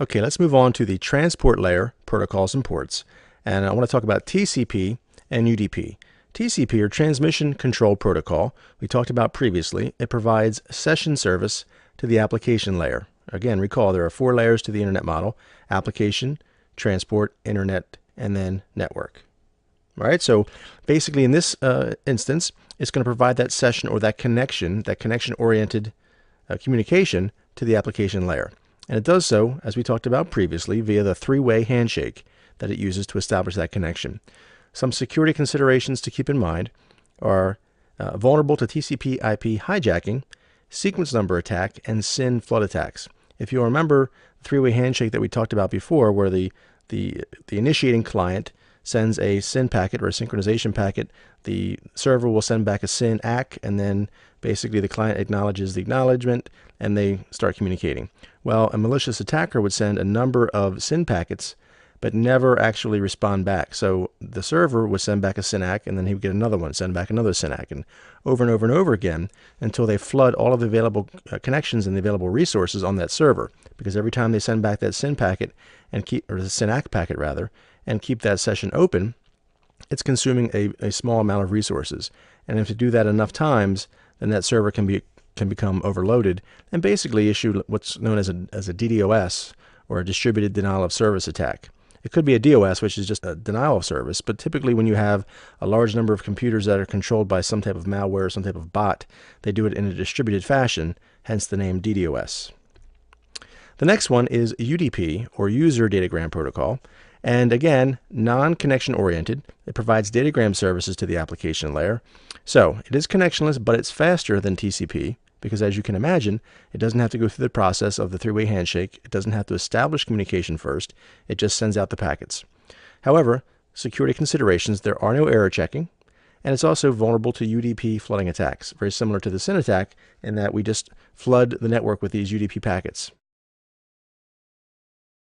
Okay, let's move on to the transport layer protocols and ports. And I want to talk about TCP and UDP. TCP, or Transmission Control Protocol, we talked about previously. It provides session service to the application layer. Again, recall there are 4 layers to the internet model: application, transport, internet, and then network. All right, so basically in this instance, it's going to provide that session or that connection-oriented communication to the application layer. And it does so, as we talked about previously, via the 3-way handshake that it uses to establish that connection. Some security considerations to keep in mind are vulnerable to TCP/IP hijacking, sequence number attack, and SYN flood attacks. If you'll remember the 3-way handshake that we talked about before, where the initiating client sends a SYN packet or a synchronization packet, the server will send back a SYN ACK, and then basically the client acknowledges the acknowledgement and they start communicating. Well, a malicious attacker would send a number of SYN packets but never actually respond back. So the server would send back a SYN ACK, and then he would get another one, send back another SYN ACK, and over again until they flood all of the available connections and the available resources on that server. Because every time they send back that SYN packet or the SYN ACK packet rather, and keep that session open, it's consuming a small amount of resources. And if you do that enough times, then that server can become overloaded and basically issue what's known as a DDoS, or a distributed denial of service attack. It could be a DOS, which is just a denial of service, but typically when you have a large number of computers that are controlled by some type of malware, some type of bot, they do it in a distributed fashion, hence the name DDoS. The next one is UDP, or User Datagram Protocol. And again, non-connection oriented. It provides datagram services to the application layer. So it is connectionless, but it's faster than TCP because, as you can imagine, it doesn't have to go through the process of the 3-way handshake. It doesn't have to establish communication first. It just sends out the packets. However, security considerations, there are no error checking, and it's also vulnerable to UDP flooding attacks, very similar to the SYN attack in that we just flood the network with these UDP packets.